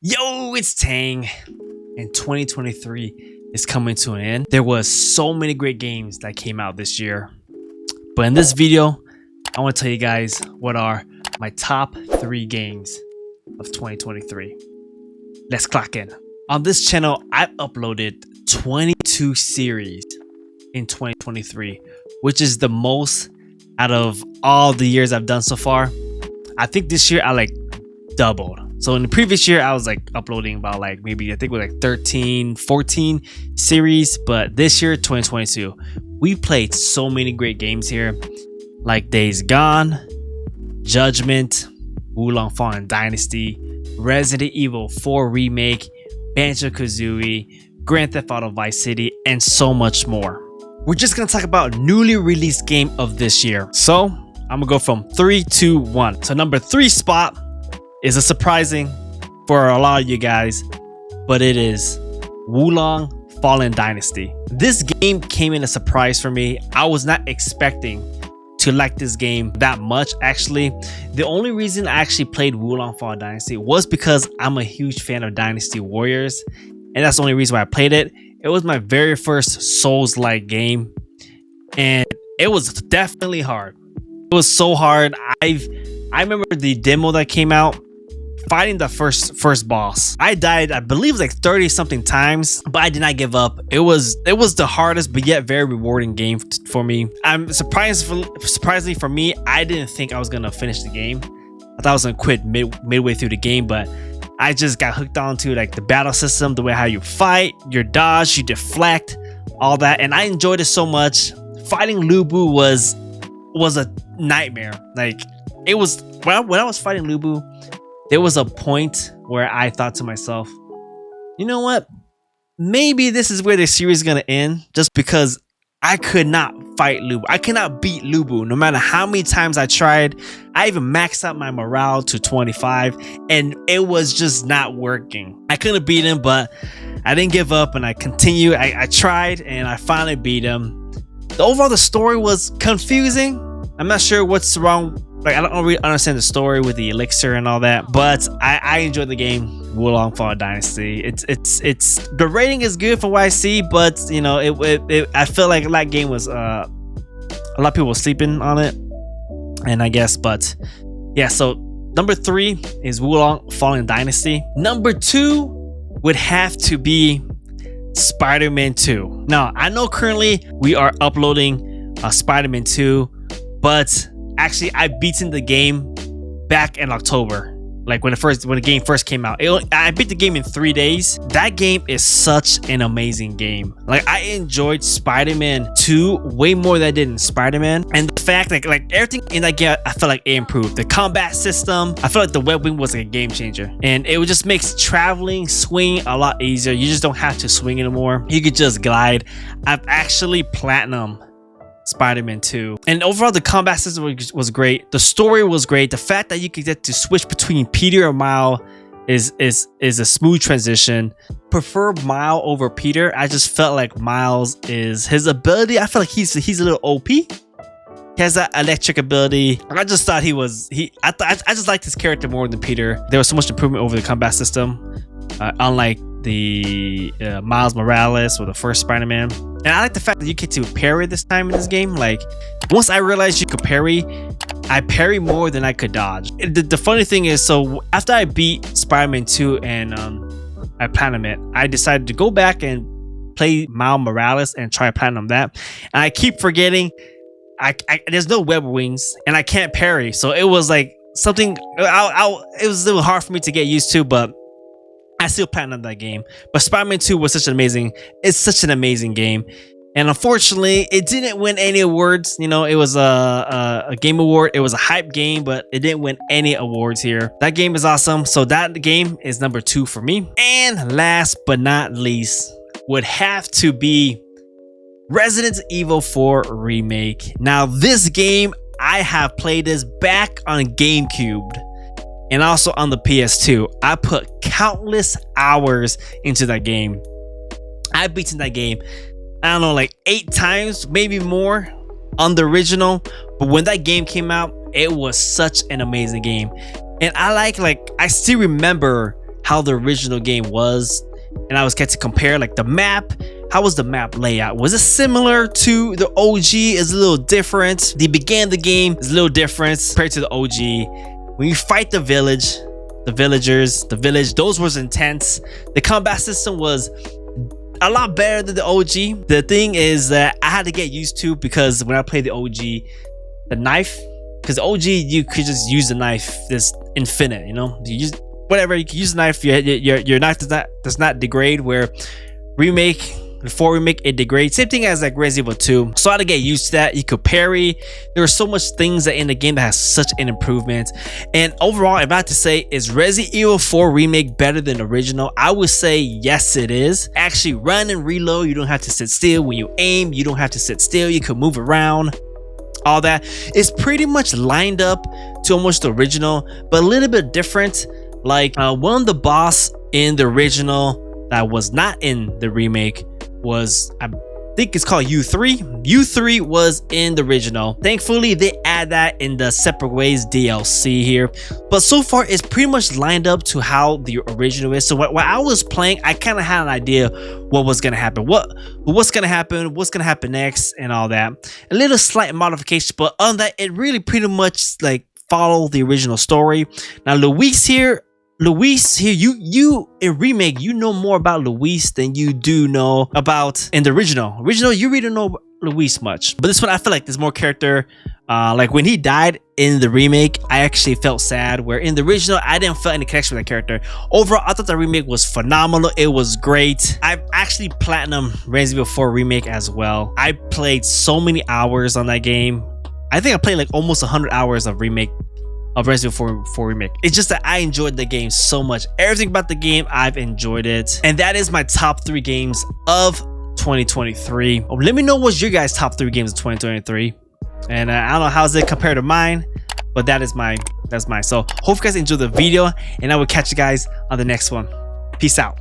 Yo, it's Tang, and 2023 is coming to an end. There was so many great games that came out this year, but in this video, I want to tell you guys what are my top 3 games of 2023. Let's clock in. On this channel, I've uploaded 22 series in 2023, which is the most out of all the years I've done so far. I think this year I doubled. So in the previous year, I was uploading about maybe I think with 13, 14 series. But this year, 2022, we played so many great games here, like Days Gone, Judgment, Wulong Fallen Dynasty, Resident Evil 4 Remake, Banjo-Kazooie, Grand Theft Auto Vice City, and so much more. We're just gonna talk about newly released game of this year. So I'm gonna go from 3, 2, 1. So number 3 spot is a surprising for a lot of you guys, but it is Wulong Fallen Dynasty. This game came in a surprise for me. I was not expecting to like this game that much. Actually, the only reason I actually played Wulong Fallen Dynasty was because I'm a huge fan of Dynasty Warriors, and that's the only reason why I played it. It was my very first Souls-like game, and it was definitely hard. It was so hard. I remember the demo that came out, fighting the first boss. I died, I believe, 30 something times, but I did not give up. It was the hardest but yet very rewarding game for me. I'm surprisingly for me, I didn't think I was gonna finish the game. I thought I was gonna quit midway through the game, but I just got hooked onto the battle system, the way how you fight, your dodge, you deflect, all that, and I enjoyed it so much. Fighting Lu Bu was a nightmare. It was when I was fighting Lu Bu, there was a point where I thought to myself, you know what? Maybe this is where the series is going to end, just because I could not fight Lu Bu. I cannot beat Lu Bu no matter how many times I tried. I even maxed out my morale to 25 and it was just not working. I couldn't beat him, but I didn't give up and I continued. I tried and I finally beat him. The story was confusing. I'm not sure what's wrong. I don't really understand the story with the elixir and all that, but I enjoyed the game Wulong Fallen Dynasty. It's the rating is good for what I see, but you know, I feel like that game was a lot of people were sleeping on it, and I guess, but yeah. So number 3 is Wulong Fallen Dynasty. Number 2 would have to be Spider-Man 2. Now I know currently we are uploading Spider-Man 2, but actually, I beaten the game back in October, when the game first came out. I beat the game in 3 days. That game is such an amazing game. I enjoyed Spider-Man 2 way more than I did in Spider-Man, and the fact everything in that game, I felt like it improved. The combat system, I feel like the web wing was a game changer, and it just makes traveling, swinging a lot easier. You just don't have to swing anymore. You could just glide. I've actually platinum Spider-Man 2, and overall the combat system was great. The story was great. The fact that you could get to switch between Peter and Miles is a smooth transition. Prefer Miles over Peter. I just felt like Miles is his ability. I feel like he's a little OP. He has that electric ability. I just thought I just liked his character more than Peter. There was so much improvement over the combat system, unlike the Miles Morales or the first Spider-Man. And I like the fact that you get to parry this time in this game. Once I realized you could parry, I parry more than I could dodge. The funny thing is, so after I beat Spider-Man 2 and I platinum it, I decided to go back and play Miles Morales and try platinum that. And I keep forgetting there's no web wings and I can't parry. So it was something it was a little hard for me to get used to, but I still platinum that game. But Spider-Man 2 was such an amazing game, and unfortunately it didn't win any awards. You know, it was a game award. It was a hype game, but it didn't win any awards here. That game is awesome, so that game is number 2 for me. And last but not least would have to be Resident Evil 4 Remake. Now this game, I have played this back on GameCube and also on the PS2. I put countless hours into that game. I've beaten that game, I don't know, 8 times, maybe more on the original. But when that game came out, it was such an amazing game. And I still remember how the original game was, and I was getting to compare like the map. How was the map layout? Was it similar to the OG? Is a little different. The began the game is a little different compared to the OG. When you fight the village, the villagers, the village, those was intense. The combat system was a lot better than the OG. The thing is that I had to get used to, because when I played the OG, the knife, because the OG you could just use the knife, this infinite, you know, you use whatever, you can use the knife, your knife does not degrade, where remake, before remake, it degrades. Same thing as like Resident Evil 2. So I had to get used to that. You could parry. There were so much things that in the game that has such an improvement. And overall, if I had to say, is Resident Evil 4 remake better than the original? I would say yes, it is. Actually, run and reload. You don't have to sit still. When you aim, you don't have to sit still. You can move around. All that is pretty much lined up to almost the original, but a little bit different. Like one of the boss in the original that was not in the remake was, I think it's called U3. U3 was in the original. Thankfully, they add that in the Separate Ways DLC here. But so far, it's pretty much lined up to how the original is. So while I was playing, I kind of had an idea what was going to happen. What's going to happen next, and all that. A little slight modification, but on that, it really pretty much like follow the original story. Now, Luis here, you in remake, you know more about Luis than you do know about in the original. You really don't know Luis much, but this one I feel like there's more character. Like when he died in the remake, I actually felt sad, where in the original I didn't feel any connection with that character. Overall, I thought the remake was phenomenal. It was great. I've actually platinum Resident Evil 4 remake as well. I played so many hours on that game. I think I played like almost 100 hours of remake of Resident Evil 4 remake. It's just that I enjoyed the game so much. Everything about the game, I've enjoyed it. And that is my top 3 games of 2023. Let me know what's your guys' top 3 games of 2023. And I don't know how's it compared to mine, but that's mine. So hope you guys enjoyed the video, and I will catch you guys on the next one. Peace out.